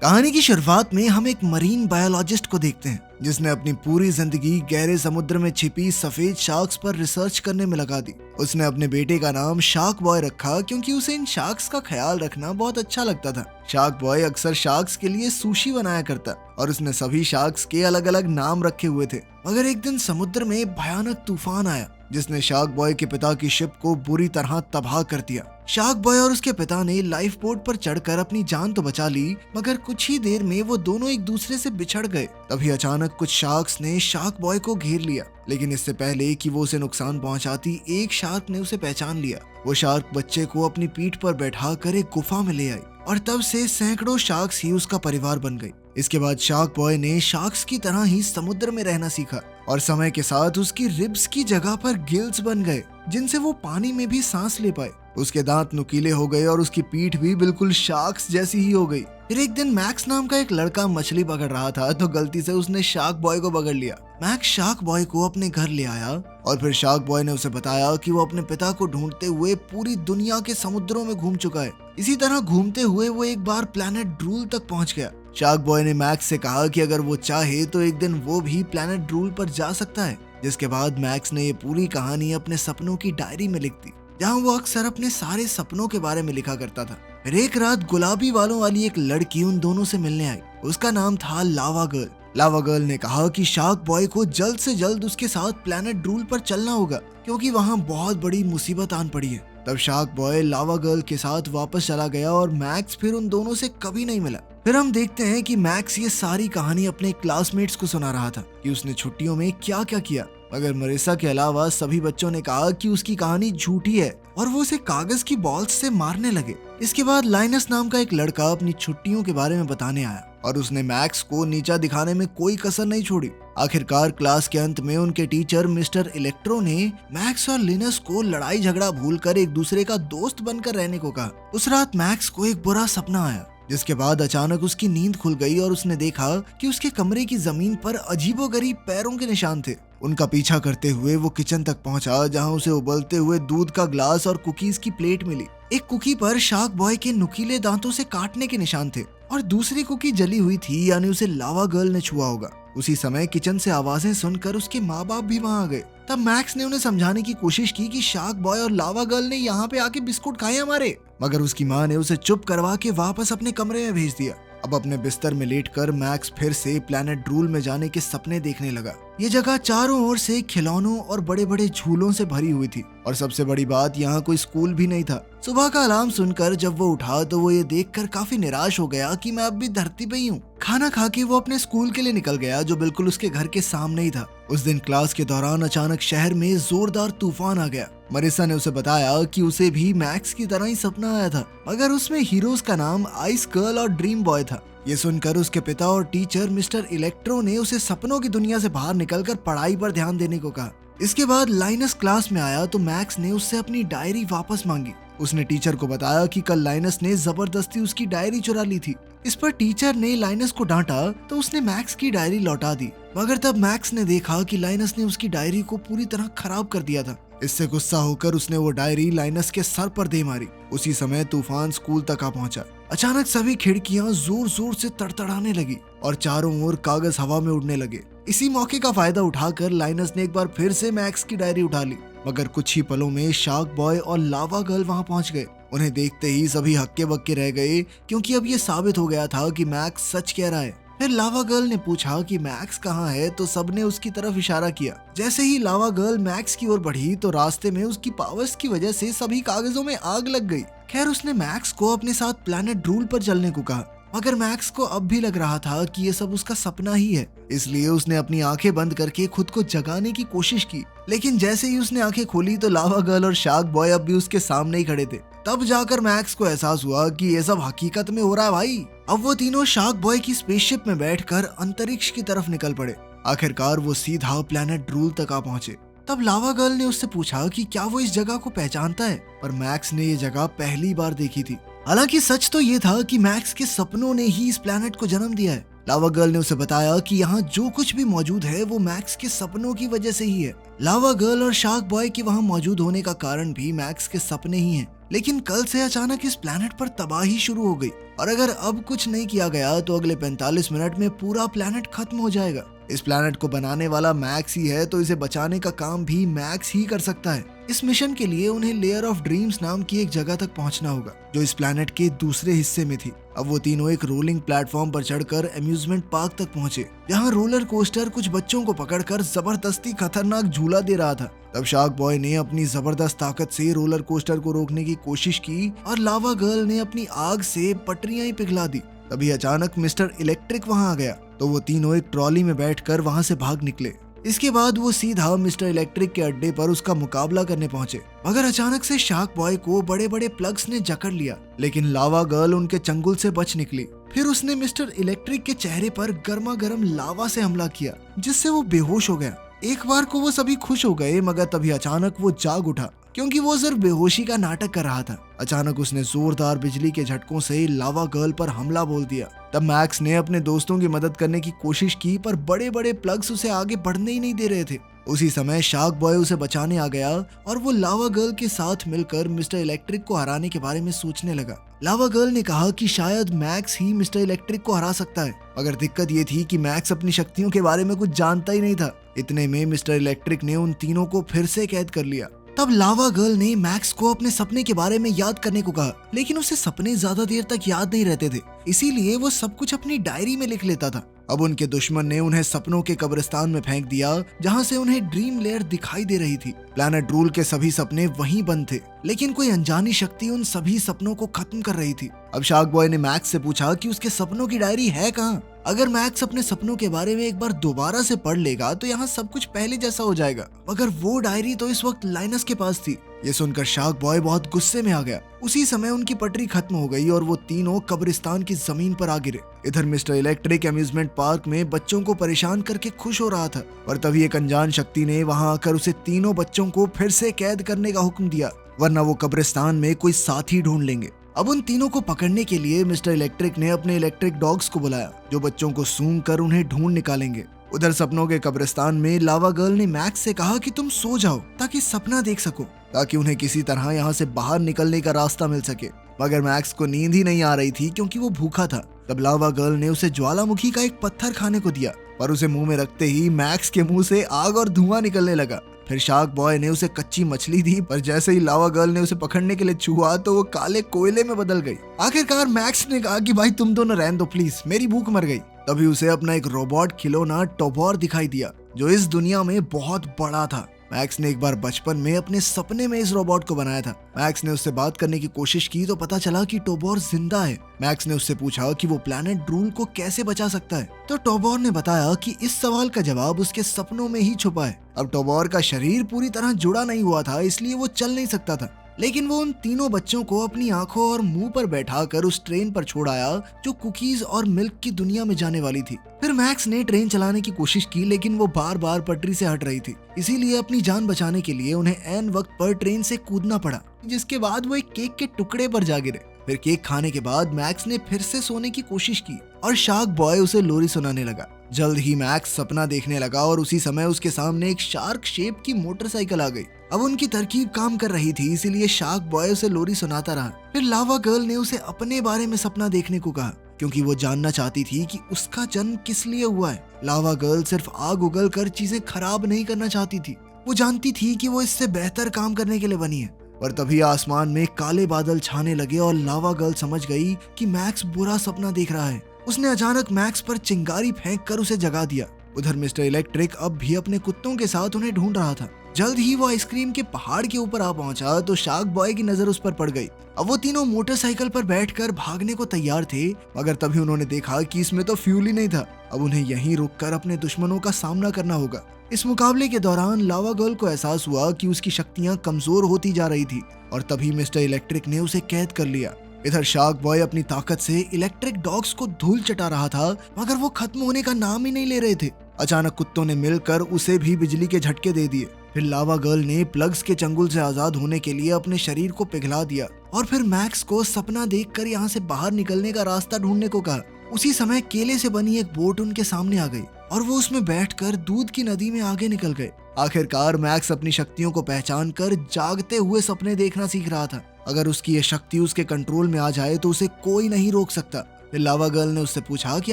कहानी की शुरुआत में हम एक मरीन बायोलॉजिस्ट को देखते हैं जिसने अपनी पूरी जिंदगी गहरे समुद्र में छिपी सफेद शार्क्स पर रिसर्च करने में लगा दी। उसने अपने बेटे का नाम शार्क बॉय रखा क्योंकि उसे इन शार्क्स का ख्याल रखना बहुत अच्छा लगता था। शार्क बॉय अक्सर शार्क्स के लिए सुशी बनाया करता और उसने सभी शार्क्स के अलग अलग नाम रखे हुए थे। मगर एक दिन समुद्र में भयानक तूफान आया जिसने शार्क बॉय के पिता की शिप को बुरी तरह तबाह कर दिया। शार्क बॉय और उसके पिता ने लाइफ बोट पर चढ़कर अपनी जान तो बचा ली, मगर कुछ ही देर में वो दोनों एक दूसरे से बिछड़ गए। तभी अचानक कुछ शार्क्स ने शार्क बॉय को घेर लिया, लेकिन इससे पहले कि वो उसे नुकसान पहुंचाती, एक शार्क ने उसे पहचान लिया। वो शार्क बच्चे को अपनी पीठ पर बैठा कर एक गुफा में ले आई और तब से सैकड़ों शार्क्स ही उसका परिवार बन गई। इसके बाद शार्क बॉय ने शार्क्स की तरह ही समुद्र में रहना सीखा और समय के साथ उसकी रिब्स की जगह पर गिल्स बन गए जिनसे वो पानी में भी सांस ले पाए। उसके दांत नुकीले हो गए और उसकी पीठ भी बिल्कुल शार्क्स जैसी ही हो गई। फिर एक दिन मैक्स नाम का एक लड़का मछली पकड़ रहा था तो गलती से उसने शार्क बॉय को पकड़ लिया। मैक्स शार्क बॉय को अपने घर ले आया और फिर शार्क बॉय ने उसे बताया कि वो अपने पिता को ढूंढते हुए पूरी दुनिया के समुद्रों में घूम चुका है। इसी तरह घूमते हुए वो एक बार प्लैनेट ड्रूल तक पहुंच गया। शार्क बॉय ने मैक्स से कहा कि अगर वो चाहे तो एक दिन वो भी प्लैनेट ड्रूल पर जा सकता है। जिसके बाद मैक्स ने ये पूरी कहानी अपने सपनों की डायरी में लिख दी, जहाँ वो अक्सर अपने सारे सपनों के बारे में लिखा करता था। फिर एक रात गुलाबी बालों वाली एक लड़की उन दोनों से मिलने आई। उसका नाम था लावा गर्ल। लावा गर्ल ने कहा कि शार्क बॉय को जल्द से जल्द उसके साथ प्लैनेट ड्रूल पर चलना होगा क्योंकि वहाँ बहुत बड़ी मुसीबत आन पड़ी है। तब शार्क बॉय लावा गर्ल के साथ वापस चला गया और मैक्स फिर उन दोनों से कभी नहीं मिला। फिर हम देखते हैं कि मैक्स ये सारी कहानी अपने क्लासमेट्स को सुना रहा था कि उसने छुट्टियों में क्या क्या किया, मगर मरीसा के अलावा सभी बच्चों ने कहा कि उसकी कहानी झूठी है और वो उसे कागज की बॉल्स से मारने लगे। इसके बाद लाइनस नाम का एक लड़का अपनी छुट्टियों के बारे में बताने आया और उसने मैक्स को नीचा दिखाने में कोई कसर नहीं छोड़ी। आखिरकार क्लास के अंत में उनके टीचर मिस्टर इलेक्ट्रो ने मैक्स और लिनस को लड़ाई झगड़ा भूलकर एक दूसरे का दोस्त बनकर रहने को कहा। उस रात मैक्स को एक बुरा सपना आया जिसके बाद अचानक उसकी नींद खुल गई और उसने देखा कि उसके कमरे की जमीन पर अजीबोगरीब पैरों के निशान थे। उनका पीछा करते हुए वो किचन तक पहुंचा जहां उसे उबलते हुए दूध का ग्लास और कुकीज की प्लेट मिली। एक कुकी पर शार्क बॉय के नुकीले दांतों से काटने के निशान थे और दूसरी कुकी जली हुई थी, यानी उसे लावा गर्ल ने छुआ होगा। उसी समय किचन से आवाजें सुनकर उसके माँ बाप भी वहाँ आ गए। तब मैक्स ने उन्हें समझाने की कोशिश की कि शार्क बॉय और लावा गर्ल ने यहाँ पे आके बिस्कुट खाए हमारे, मगर उसकी माँ ने उसे चुप करवा के वापस अपने कमरे में भेज दिया। अब अपने बिस्तर में लेटकर मैक्स फिर से प्लैनेट ड्रूल में जाने के सपने देखने लगा। ये जगह चारों ओर से खिलौनों और बड़े बड़े झूलों से भरी हुई थी और सबसे बड़ी बात, यहाँ कोई स्कूल भी नहीं था। सुबह का अलार्म सुनकर जब वो उठा तो वो ये देखकर काफी निराश हो गया कि मैं अब भी धरती पे ही हूँ। खाना खा के वो अपने स्कूल के लिए निकल गया जो बिल्कुल उसके घर के सामने ही था। उस दिन क्लास के दौरान अचानक शहर में जोरदार तूफान आ गया। मरीसा ने उसे बताया कि उसे भी मैक्स की तरह ही सपना आया था, मगर उसमें हीरोज का नाम आइस गर्ल और ड्रीम बॉय था। ये सुनकर उसके पिता और टीचर मिस्टर इलेक्ट्रो ने उसे सपनों की दुनिया से बाहर निकलकर पढ़ाई पर ध्यान देने को कहा। इसके बाद लाइनस क्लास में आया तो मैक्स ने उससे अपनी डायरी वापस मांगी। उसने टीचर को बताया कि कल लाइनस ने जबरदस्ती उसकी डायरी चुरा ली थी। इस पर टीचर ने लाइनस को डांटा तो उसने मैक्स की डायरी लौटा दी, मगर तब मैक्स ने देखा कि लाइनस ने उसकी डायरी को पूरी तरह खराब कर दिया था। इससे गुस्सा होकर उसने वो डायरी लाइनस के सर पर दे मारी। उसी समय तूफान स्कूल तक आ पहुंचा। अचानक सभी खिड़कियां जोर जोर से तड़तड़ाने लगी और चारों ओर कागज हवा में उड़ने लगे। इसी मौके का फायदा उठाकर लाइनस ने एक बार फिर से मैक्स की डायरी उठा ली, मगर कुछ ही पलों में शार्क बॉय और लावा गर्ल वहां पहुंच गए। उन्हें देखते ही सभी हक्के बक्के रह गए क्योंकि अब ये साबित हो गया था कि मैक्स सच कह रहा है। फिर लावा गर्ल ने पूछा कि मैक्स कहाँ है तो सबने उसकी तरफ इशारा किया। जैसे ही लावा गर्ल मैक्स की ओर बढ़ी तो रास्ते में उसकी पावर्स की वजह से सभी कागजों में आग लग गई। खैर, उसने मैक्स को अपने साथ प्लैनेट ड्रूल पर चलने को कहा, मगर मैक्स को अब भी लग रहा था कि ये सब उसका सपना ही है। इसलिए उसने अपनी आंखें बंद करके खुद को जगाने की कोशिश की, लेकिन जैसे ही उसने आंखें खोली तो लावा गर्ल और शार्क बॉय अब भी उसके सामने ही खड़े थे। तब जाकर मैक्स को एहसास हुआ कि ये सब हकीकत में हो रहा है भाई। अब वो तीनों शार्क बॉय की स्पेसशिप में बैठकर अंतरिक्ष की तरफ निकल पड़े। आखिरकार वो सीधा प्लैनेट ड्रूल तक आ पहुंचे। तब लावा गर्ल ने उससे पूछा कि क्या वो इस जगह को पहचानता है, पर मैक्स ने ये जगह पहली बार देखी थी। हालांकि सच तो ये था कि मैक्स के सपनों ने ही इस प्लैनेट को जन्म दिया है। लावा गर्ल ने उसे बताया कि यहाँ जो कुछ भी मौजूद है वो मैक्स के सपनों की वजह से ही है। लावा गर्ल और शार्क बॉय के वहाँ मौजूद होने का कारण भी मैक्स के सपने ही हैं। लेकिन कल से अचानक इस प्लेनेट पर तबाही शुरू हो गई और अगर अब कुछ नहीं किया गया तो अगले 45 मिनट में पूरा प्लेनेट खत्म हो जाएगा। इस प्लेनेट को बनाने वाला मैक्स ही है, तो इसे बचाने का काम भी मैक्स ही कर सकता है। इस मिशन के लिए उन्हें लेयर ऑफ ड्रीम्स नाम की एक जगह तक पहुंचना होगा जो इस प्लेनेट के दूसरे हिस्से में थी। अब वो तीनों एक रोलिंग प्लेटफॉर्म पर चढ़कर अम्यूजमेंट पार्क तक पहुंचे, जहां रोलर कोस्टर कुछ बच्चों को पकड़कर जबरदस्ती खतरनाक झूला दे रहा था। तब शार्क बॉय ने अपनी जबरदस्त ताकत से रोलर कोस्टर को रोकने की कोशिश की और लावा गर्ल ने अपनी आग से पटरियां ही पिघला दी। तभी अचानक मिस्टर इलेक्ट्रिक वहां आ गया, तो वो तीनों एक ट्रॉली में बैठकर वहां से भाग निकले। इसके बाद वो सीधा मिस्टर इलेक्ट्रिक के अड्डे पर उसका मुकाबला करने पहुंचे, मगर अचानक से शार्क बॉय को बड़े बड़े प्लग्स ने जकड़ लिया, लेकिन लावा गर्ल उनके चंगुल से बच निकली। फिर उसने मिस्टर इलेक्ट्रिक के चेहरे पर गर्मा गर्म लावा से हमला किया, जिससे वो बेहोश हो गया। एक बार को वो सभी खुश हो गए, मगर तभी अचानक वो जाग उठा, क्योंकि वो सिर्फ बेहोशी का नाटक कर रहा था। अचानक उसने जोरदार बिजली के झटकों से लावा गर्ल पर हमला बोल दिया। तब मैक्स ने अपने दोस्तों की मदद करने की कोशिश की, पर बड़े बड़े प्लग्स उसे आगे बढ़ने ही नहीं दे रहे थे। उसी समय शार्क बॉय उसे बचाने आ गया और वो लावा गर्ल के साथ मिलकर मिस्टर इलेक्ट्रिक को हराने के बारे में सोचने लगा। लावा गर्ल ने कहा कि शायद मैक्स ही मिस्टर इलेक्ट्रिक को हरा सकता है, मगर दिक्कत ये थी कि मैक्स अपनी शक्तियों के बारे में कुछ जानता ही नहीं था। इतने में मिस्टर इलेक्ट्रिक ने उन तीनों को फिर से कैद कर लिया। तब लावा गर्ल ने मैक्स को अपने सपने के बारे में याद करने को कहा, लेकिन उसे सपने ज्यादा देर तक याद नहीं रहते थे, इसीलिए वो सब कुछ अपनी डायरी में लिख लेता था। अब उनके दुश्मन ने उन्हें सपनों के कब्रिस्तान में फेंक दिया, जहां से उन्हें ड्रीम लेयर दिखाई दे रही थी। प्लैनेट रूल के सभी सपने वहीं बंद थे, लेकिन कोई अनजानी शक्ति उन सभी सपनों को खत्म कर रही थी। अब शार्क बॉय ने मैक्स से पूछा कि उसके सपनों की डायरी है कहाँ। अगर मैक्स अपने सपनों के बारे में एक बार दोबारा से पढ़ लेगा तो यहाँ सब कुछ पहले जैसा हो जाएगा, मगर वो डायरी तो इस वक्त लाइनस के पास थी। ये सुनकर शार्क बॉय बहुत गुस्से में आ गया। उसी समय उनकी पटरी खत्म हो गई और वो तीनों कब्रिस्तान की जमीन पर आ गिरे। इधर मिस्टर इलेक्ट्रिक अम्यूजमेंट पार्क में बच्चों को परेशान करके खुश हो रहा था, पर तभी एक अनजान शक्ति ने वहां आकर उसे तीनों बच्चों को फिर से कैद करने का हुक्म दिया, वरना वो कब्रिस्तान में कोई साथी ढूंढ लेंगे। अब उन तीनों को पकड़ने के लिए मिस्टर इलेक्ट्रिक ने अपने इलेक्ट्रिक डॉग्स को बुलाया, जो बच्चों को सूंघ कर उन्हें ढूंढ निकालेंगे। उधर सपनों के कब्रिस्तान में लावा गर्ल ने मैक्स से कहा कि तुम सो जाओ ताकि सपना देख सको, ताकि उन्हें किसी तरह यहाँ से बाहर निकलने का रास्ता मिल सके। मगर मैक्स को नींद ही नहीं आ रही थी, क्योंकि वो भूखा था। तब लावा गर्ल ने उसे ज्वालामुखी का एक पत्थर खाने को दिया, पर उसे मुंह में रखते ही मैक्स के मुंह से आग और धुआं निकलने लगा। फिर शार्क बॉय ने उसे कच्ची मछली दी, पर जैसे ही लावा गर्ल ने उसे पकड़ने के लिए छुआ तो वो काले कोयले में बदल गई। आखिरकार मैक्स ने कहा कि भाई तुम दोनों रहने दो प्लीज, मेरी भूख मर गई। तभी उसे अपना एक रोबोट खिलौना टोबॉर दिखाई दिया, जो इस दुनिया में बहुत बड़ा था। मैक्स ने एक बार बचपन में अपने सपने में इस रोबोट को बनाया था। मैक्स ने उससे बात करने की कोशिश की तो पता चला कि टोबॉर जिंदा है। मैक्स ने उससे पूछा कि वो प्लैनेट रूल को कैसे बचा सकता है, तो टोबॉर ने बताया कि इस सवाल का जवाब उसके सपनों में ही छुपा है। अब टोबॉर का शरीर पूरी तरह जुड़ा नहीं हुआ था, इसलिए वो चल नहीं सकता था, लेकिन वो उन तीनों बच्चों को अपनी आंखों और मुंह पर बैठाकर उस ट्रेन पर छोड़ आया जो कुकीज और मिल्क की दुनिया में जाने वाली थी। फिर मैक्स ने ट्रेन चलाने की कोशिश की, लेकिन वो बार बार पटरी से हट रही थी, इसीलिए अपनी जान बचाने के लिए उन्हें ऐन वक्त पर ट्रेन से कूदना पड़ा, जिसके बाद वो एक केक के टुकड़े पर जा गिरे। फिर केक खाने के बाद मैक्स ने फिर से सोने की कोशिश की और शार्क बॉय उसे लोरी सुनाने लगा। जल्द ही मैक्स सपना देखने लगा और उसी समय उसके सामने एक शार्क शेप की मोटरसाइकिल आ गई। अब उनकी तरकीब काम कर रही थी, इसीलिए शार्क बॉय उसे लोरी सुनाता रहा। फिर लावा गर्ल ने उसे अपने बारे में सपना देखने को कहा, क्योंकि वो जानना चाहती थी कि उसका जन्म किस लिए हुआ है। लावा गर्ल सिर्फ आग उगल कर चीजें खराब नहीं करना चाहती थी, वो जानती थी कि वो इससे बेहतर काम करने के लिए बनी है। पर तभी आसमान में काले बादल छाने लगे और लावा गर्ल समझ गई कि मैक्स बुरा सपना देख रहा है। उसने अचानक मैक्स पर चिंगारी फेंक कर उसे जगा दिया। उधर मिस्टर इलेक्ट्रिक अब भी अपने कुत्तों के साथ उन्हें ढूंढ रहा था। जल्द ही वो आइसक्रीम के पहाड़ के ऊपर आ पहुंचा तो शार्क बॉय की नजर उस पर पड़ गई। अब वो तीनों मोटरसाइकिल पर बैठकर भागने को तैयार थे, मगर तभी उन्होंने देखा कि इसमें तो फ्यूल ही नहीं था। अब उन्हें यहीं रुककर अपने दुश्मनों का सामना करना होगा। इस मुकाबले के दौरान लावा गर्ल को एहसास हुआ कि उसकी शक्तियां कमजोर होती जा रही थी और तभी मिस्टर इलेक्ट्रिक ने उसे कैद कर लिया। इधर शार्क बॉय अपनी ताकत से इलेक्ट्रिक डॉग्स को धूल चटा रहा था, मगर वो खत्म होने का नाम ही नहीं ले रहे थे। अचानक कुत्तों ने मिलकर उसे भी बिजली के झटके दे दिए। फिर लावा गर्ल ने प्लग्स के चंगुल से आजाद होने के लिए अपने शरीर को पिघला दिया और फिर मैक्स को सपना देखकर यहाँ से बाहर निकलने का रास्ता ढूंढने को कहा। उसी समय केले से बनी एक बोट उनके सामने आ गई और वो उसमें बैठकर दूध की नदी में आगे निकल गए। आखिरकार मैक्स अपनी शक्तियों को पहचान कर जागते हुए सपने देखना सीख रहा था। अगर उसकी ये शक्ति उसके कंट्रोल में आ जाए तो उसे कोई नहीं रोक सकता। फिर लावा गर्ल ने उससे पूछा कि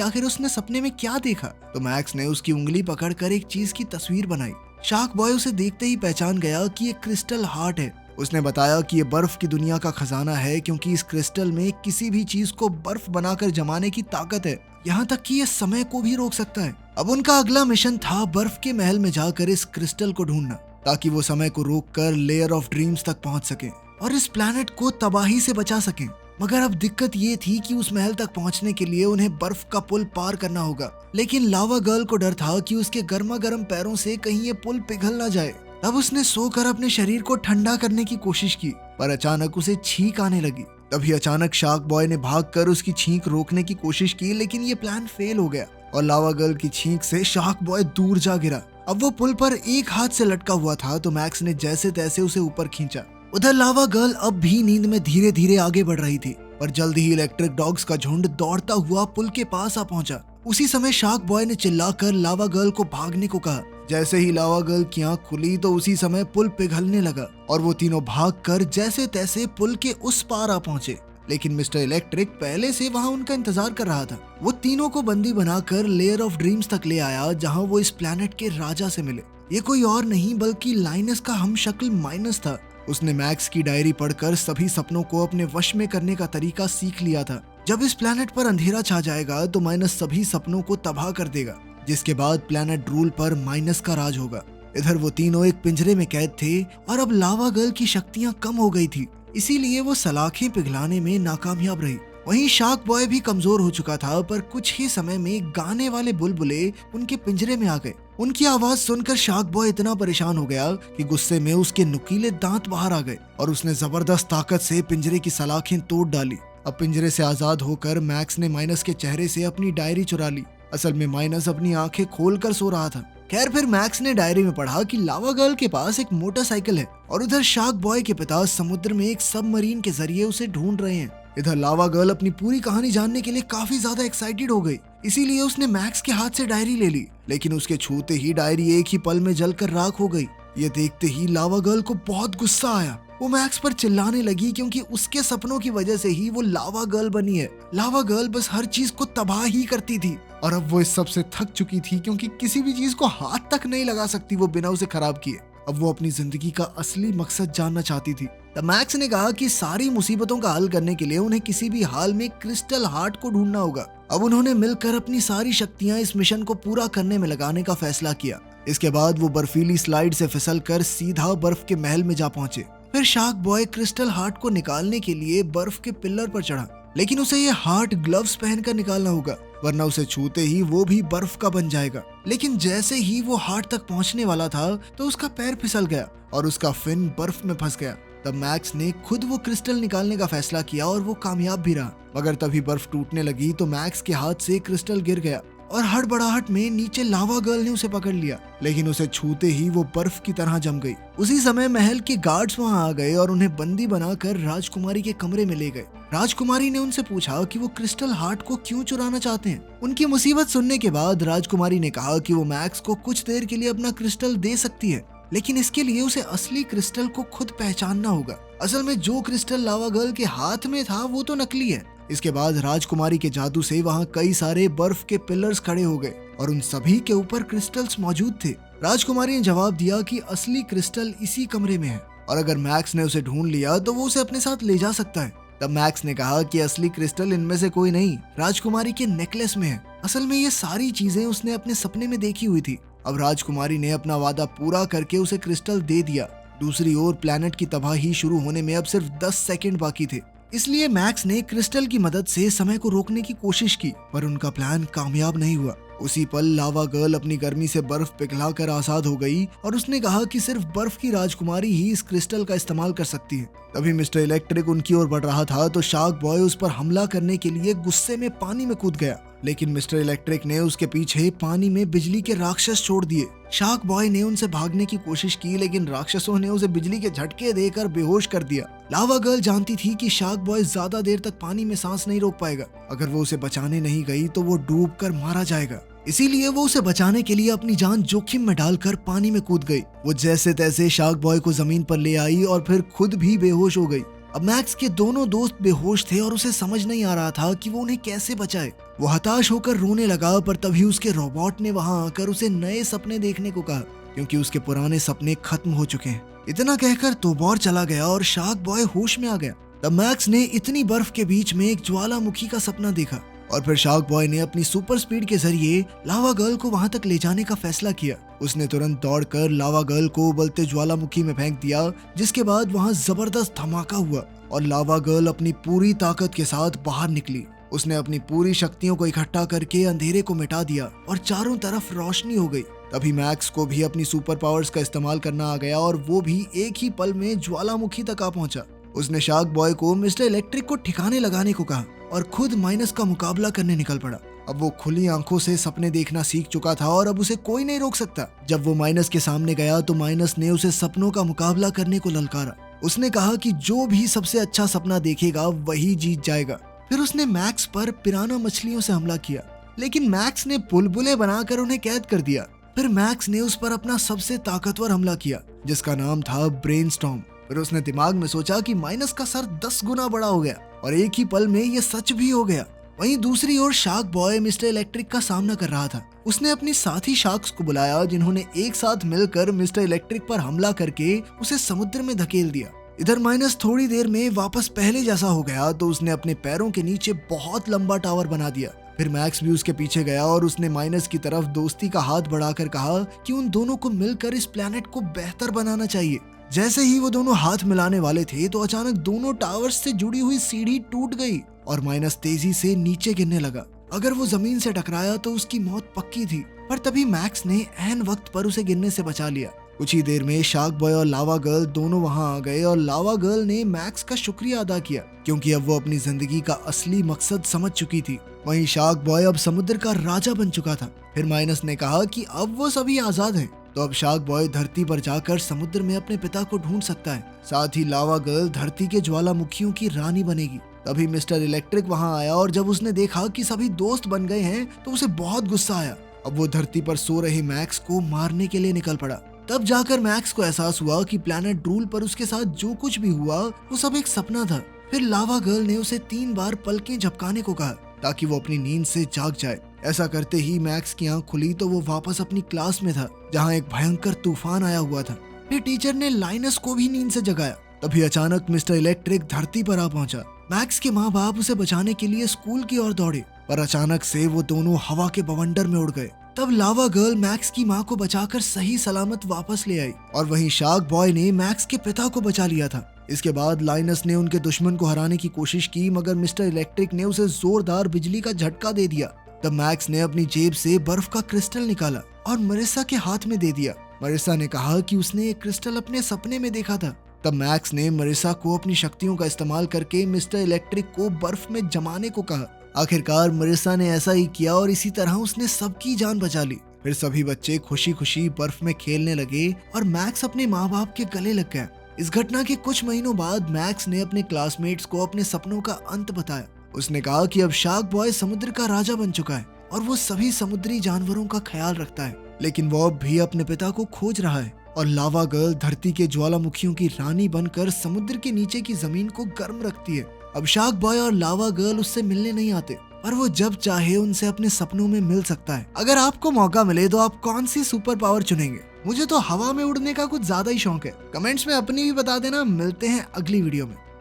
आखिर उसने सपने में क्या देखा। तो मैक्स ने उसकी उंगली पकड़कर एक चीज की तस्वीर बनाई। शार्क बॉय उसे देखते ही पहचान गया कि ये क्रिस्टल हार्ट है। उसने बताया कि ये बर्फ की दुनिया का खजाना है, क्योंकि इस क्रिस्टल में किसी भी चीज को बर्फ बनाकर जमाने की ताकत है, यहाँ तक कि ये समय को भी रोक सकता है। अब उनका अगला मिशन था बर्फ के महल में जाकर इस क्रिस्टल को ढूंढना, ताकि वो समय को रोककर लेयर ऑफ ड्रीम्स तक पहुंच सके और इस प्लैनेट को तबाही से बचा सके। मगर अब दिक्कत ये थी कि उस महल तक पहुंचने के लिए उन्हें बर्फ का पुल पार करना होगा। लेकिन लावा गर्ल को डर था कि उसके गर्मा गर्म पैरों से कहीं ये पुल पिघल ना जाए। तब उसने सोकर अपने शरीर को ठंडा करने की कोशिश की, पर अचानक उसे छींक आने लगी। तभी अचानक शार्क बॉय ने भागकर उसकी छींक रोकने की कोशिश की, लेकिन ये प्लान फेल हो गया और लावा गर्ल की छींक से शार्क बॉय दूर जा गिरा। अब वो पुल पर एक हाथ से लटका हुआ था, तो मैक्स ने जैसे तैसे उसे ऊपर खींचा। उधर लावा गर्ल अब भी नींद में धीरे धीरे आगे बढ़ रही थी, पर जल्द ही इलेक्ट्रिक डॉग्स का झुंड दौड़ता हुआ पुल के पास आ पहुंचा। उसी समय शार्क बॉय ने चिल्लाकर लावा गर्ल को भागने को कहा। जैसे ही लावा गर्ल की आंख खुली तो उसी समय पुल पिघलने लगा और वो तीनों भागकर जैसे तैसे पुल के उस पार आ पहुंचे। लेकिन मिस्टर इलेक्ट्रिक पहले से वहां उनका इंतजार कर रहा था। वो तीनों को बंदी बनाकर लेयर ऑफ ड्रीम्स तक ले आया, जहां वो इस प्लैनेट के राजा से मिले। ये कोई और नहीं बल्कि लाइनस का हमशक्ल माइनस था। उसने मैक्स की डायरी पढ़कर सभी सपनों को अपने वश में करने का तरीका सीख लिया था। जब इस प्लैनेट पर अंधेरा छा जाएगा तो माइनस सभी सपनों को तबाह कर देगा, जिसके बाद प्लैनेट रूल पर माइनस का राज होगा। इधर वो तीनों एक पिंजरे में कैद थे और अब लावा गर्ल की शक्तियां कम हो गई थी, इसीलिए वो सलाखें पिघलाने में नाकामयाब रही। वहीं शार्क बॉय भी कमजोर हो चुका था, पर कुछ ही समय में गाने वाले बुलबुले उनके पिंजरे में आ गए। उनकी आवाज सुनकर शार्क बॉय इतना परेशान हो गया कि गुस्से में उसके नुकीले दांत बाहर आ गए और उसने जबरदस्त ताकत से पिंजरे की सलाखें तोड़ डाली। अब पिंजरे से आजाद होकर मैक्स ने माइनस के चेहरे से अपनी डायरी चुरा ली। असल में माइनस अपनी आंखें खोलकर सो रहा था। खैर, फिर मैक्स ने डायरी में पढ़ा कि लावा गर्ल के पास एक मोटरसाइकिल है और उधर शार्क बॉय के पिता समुद्र में एक सबमरीन के जरिए उसे ढूंढ रहे हैं। इधर लावा गर्ल अपनी पूरी कहानी जानने के लिए काफी ज्यादा एक्साइटेड हो गई, इसीलिए उसने मैक्स के हाथ से डायरी ले ली। लेकिन उसके छूते ही डायरी एक ही पल में जलकर राख हो गई। ये देखते ही लावा गर्ल को बहुत गुस्सा आया। वो मैक्स पर चिल्लाने लगी, क्योंकि उसके सपनों की वजह से ही वो लावा गर्ल बनी है। लावा गर्ल बस हर चीज को तबाह ही करती थी और अब वो इस सब से थक चुकी थी, क्योंकि किसी भी चीज को हाथ तक नहीं लगा सकती वो बिना उसे खराब किए। अब वो अपनी जिंदगी का असली मकसद जानना चाहती थी। तब मैक्स ने कहा कि सारी मुसीबतों का हल करने के लिए उन्हें किसी भी हाल में क्रिस्टल हार्ट को ढूंढना होगा। अब उन्होंने मिलकर अपनी सारी शक्तियां इस मिशन को पूरा करने में लगाने का फैसला किया। इसके बाद वो बर्फीली स्लाइड से फिसलकर सीधा बर्फ के महल में जा पहुंचे। फिर शार्क बॉय क्रिस्टल हार्ट को निकालने के लिए बर्फ के पिलर पर चढ़ा, लेकिन उसे ये हार्ट ग्लव्स पहनकर निकालना होगा, वरना उसे छूते ही वो भी बर्फ का बन जाएगा। लेकिन जैसे ही वो हार्ट तक पहुंचने वाला था तो उसका पैर फिसल गया और उसका फिन बर्फ में फंस गया। तब मैक्स ने खुद वो क्रिस्टल निकालने का फैसला किया और वो कामयाब भी रहा। मगर तभी बर्फ टूटने लगी तो मैक्स के हाथ से क्रिस्टल गिर गया और हड़बड़ाहट में नीचे लावा गर्ल ने उसे पकड़ लिया, लेकिन उसे छूते ही वो बर्फ की तरह जम गई। उसी समय महल के गार्ड्स वहां आ गए और उन्हें बंदी बनाकर राजकुमारी के कमरे में ले गए। राजकुमारी ने उनसे पूछा कि वो क्रिस्टल हार्ट को क्यों चुराना चाहते हैं। उनकी मुसीबत सुनने के बाद राजकुमारी ने कहा कि वो मैक्स को कुछ देर के लिए अपना क्रिस्टल दे सकती है, लेकिन इसके लिए उसे असली क्रिस्टल को खुद पहचानना होगा। असल में जो क्रिस्टल लावा गर्ल के हाथ में था वो तो नकली है। इसके बाद राजकुमारी के जादू से वहाँ कई सारे बर्फ के पिलर्स खड़े हो गए और उन सभी के ऊपर क्रिस्टल्स मौजूद थे। राजकुमारी ने जवाब दिया कि असली क्रिस्टल इसी कमरे में है और अगर मैक्स ने उसे ढूंढ लिया तो वो उसे अपने साथ ले जा सकता है। तब मैक्स ने कहा कि असली क्रिस्टल इनमें से कोई नहीं, राजकुमारी के नेकलेस में है। असल में ये सारी चीजें उसने अपने सपने में देखी हुई थी। अब राजकुमारी ने अपना वादा पूरा करके उसे क्रिस्टल दे दिया। दूसरी ओर प्लैनेट की तबाही शुरू होने में अब सिर्फ 10 सेकंड बाकी थे, इसलिए मैक्स ने क्रिस्टल की मदद से समय को रोकने की कोशिश की, पर उनका प्लान कामयाब नहीं हुआ। उसी पल लावा गर्ल अपनी गर्मी से बर्फ पिघलाकर आजाद हो गई और उसने कहा कि सिर्फ बर्फ की राजकुमारी ही इस क्रिस्टल का इस्तेमाल कर सकती है। तभी मिस्टर इलेक्ट्रिक उनकी ओर बढ़ रहा था तो शार्क बॉय उस पर हमला करने के लिए गुस्से में पानी में कूद गया, लेकिन मिस्टर इलेक्ट्रिक ने उसके पीछे पानी में बिजली के राक्षस छोड़ दिए। शार्क बॉय ने उनसे भागने की कोशिश की, लेकिन राक्षसों ने उसे बिजली के झटके देकर बेहोश कर दिया। लावा गर्ल जानती थी कि शार्क बॉय ज्यादा देर तक पानी में सांस नहीं रोक पाएगा। अगर वो उसे बचाने नहीं गई तो वो डूबकर मारा जाएगा, इसीलिए वो उसे बचाने के लिए अपनी जान जोखिम में डालकर पानी में कूद गई। वो जैसे तैसे शार्क बॉय को जमीन पर ले आई और फिर खुद भी बेहोश हो गई। अब मैक्स के दोनों दोस्त बेहोश थे और उसे समझ नहीं आ रहा था कि वो उन्हें कैसे बचाए। वो हताश होकर रोने लगा, पर तभी उसके रोबोट ने वहां आकर उसे नए सपने देखने को कहा, क्योंकि उसके पुराने सपने खत्म हो चुके हैं। इतना कहकर तोबॉर चला गया और शार्क बॉय होश में आ गया। तब मैक्स ने इतनी बर्फ के बीच में एक ज्वालामुखी का सपना देखा और फिर शार्क बॉय ने अपनी सुपर स्पीड के जरिए लावा गर्ल को वहां तक ले जाने का फैसला किया। उसने तुरंत दौड़कर लावा गर्ल को उबलते ज्वालामुखी में फेंक दिया, जिसके बाद वहां जबरदस्त धमाका हुआ और लावा गर्ल अपनी पूरी ताकत के साथ बाहर निकली। उसने अपनी पूरी शक्तियों को इकट्ठा करके अंधेरे को मिटा दिया और चारों तरफ रोशनी हो गई। तभी मैक्स को भी अपनी सुपर पावर्स का इस्तेमाल करना आ गया और वो भी एक ही पल में ज्वालामुखी तक आ पहुंचा। उसने शार्क बॉय को मिस्टर इलेक्ट्रिक को ठिकाने लगाने को कहा और खुद माइनस का मुकाबला करने निकल पड़ा। अब वो खुली आंखों से सपने देखना सीख चुका था और अब उसे कोई नहीं रोक सकता। जब वो माइनस के सामने गया तो माइनस ने उसे सपनों का मुकाबला करने को ललकारा। उसने कहा कि जो भी सबसे अच्छा सपना देखेगा वही जीत जाएगा। फिर उसने मैक्स पर पिराना मछलियों से हमला किया, लेकिन मैक्स ने बुलबुले बनाकर उन्हें कैद कर दिया। फिर मैक्स ने उस पर अपना सबसे ताकतवर हमला किया, जिसका नाम था ब्रेनस्टॉर्म। फिर उसने दिमाग में सोचा कि माइनस का सर 10 गुना बड़ा हो गया और एक ही पल में ये सच भी हो गया। वहीं दूसरी ओर शार्क बॉय मिस्टर इलेक्ट्रिक का सामना कर रहा था। उसने अपने साथी शार्क्स को बुलाया, जिन्होंने एक साथ मिलकर मिस्टर इलेक्ट्रिक पर हमला करके उसे समुद्र में धकेल दिया। इधर माइनस थोड़ी देर में वापस पहले जैसा हो गया तो उसने अपने पैरों के नीचे बहुत लंबा टावर बना दिया। फिर मैक्स भी उसके पीछे गया और उसने माइनस की तरफ दोस्ती का हाथ बढ़ाकर कहा कि उन दोनों को मिलकर इस प्लेनेट को बेहतर बनाना चाहिए। जैसे ही वो दोनों हाथ मिलाने वाले थे तो अचानक दोनों टावर्स से जुड़ी हुई सीढ़ी टूट गई और माइनस तेजी से नीचे गिरने लगा। अगर वो जमीन से टकराया तो उसकी मौत पक्की थी, पर तभी मैक्स ने ऐन वक्त पर उसे गिरने से बचा लिया। कुछ ही देर में शार्क बॉय और लावा गर्ल दोनों वहां आ गए और लावा गर्ल ने मैक्स का शुक्रिया अदा किया, क्योंकि अब वो अपनी जिंदगी का असली मकसद समझ चुकी थी। वहीं शार्क बॉय अब समुद्र का राजा बन चुका था। फिर माइनस ने कहा कि अब वो सभी आजाद हैं, तो अब शार्क बॉय धरती पर जाकर समुद्र में अपने पिता को ढूंढ सकता है। साथ ही लावा गर्ल धरती के ज्वालामुखियों की रानी बनेगी। तभी मिस्टर इलेक्ट्रिक वहां आया और जब उसने देखा कि सभी दोस्त बन गए हैं तो उसे बहुत गुस्सा आया। अब वो धरती पर सो रहे मैक्स को मारने के लिए निकल पड़ा। तब जाकर मैक्स को एहसास हुआ कि प्लैनेट ड्रूल पर उसके साथ जो कुछ भी हुआ वो सब एक सपना था। फिर लावा गर्ल ने उसे 3 बार पलकें झपकाने को कहा ताकि वो अपनी नींद से जाग जाए। ऐसा करते ही मैक्स की आंख खुली तो वो वापस अपनी क्लास में था, जहाँ एक भयंकर तूफान आया हुआ था। फिर टीचर ने लाइनस को भी नींद से जगाया। तभी अचानक मिस्टर इलेक्ट्रिक धरती पर आ पहुंचा। मैक्स के माँ बाप उसे बचाने के लिए स्कूल की ओर दौड़े, पर अचानक से वो दोनों हवा के बवंडर में उड़ गए। तब लावा गर्ल मैक्स की माँ को बचाकर सही सलामत वापस ले आई और वहीं शार्क बॉय ने मैक्स के पिता को बचा लिया था। इसके बाद लाइनस ने उनके दुश्मन को हराने की कोशिश की, मगर मिस्टर इलेक्ट्रिक ने उसे जोरदार बिजली का झटका दे दिया। तब मैक्स ने अपनी जेब से बर्फ का क्रिस्टल निकाला और मरिसा के हाथ में दे दिया। मरिसा ने कहा कि उसने एक क्रिस्टल अपने सपने में देखा था। तब मैक्स ने मरिसा को अपनी शक्तियों का इस्तेमाल करके मिस्टर इलेक्ट्रिक को बर्फ में जमाने को कहा। आखिरकार मरिसा ने ऐसा ही किया और इसी तरह उसने सबकी जान बचा ली। फिर सभी बच्चे खुशी खुशी बर्फ में खेलने लगे और मैक्स अपने माँ बाप के गले लग गया। इस घटना के कुछ महीनों बाद मैक्स ने अपने क्लासमेट्स को अपने सपनों का अंत बताया। उसने कहा कि अब शार्क बॉय समुद्र का राजा बन चुका है और वो सभी समुद्री जानवरों का ख्याल रखता है, लेकिन वो अब भी अपने पिता को खोज रहा है। और लावा गर्ल धरती के ज्वालामुखियों की रानी बनकर समुद्र के नीचे की जमीन को गर्म रखती है। अब शार्क बॉय और लावा गर्ल उससे मिलने नहीं आते, पर वो जब चाहे उनसे अपने सपनों में मिल सकता है। अगर आपको मौका मिले तो आप कौन सी सुपर पावर चुनेंगे? मुझे तो हवा में उड़ने का कुछ ज्यादा ही शौक है। कमेंट्स में अपनी भी बता देना। मिलते हैं अगली वीडियो में।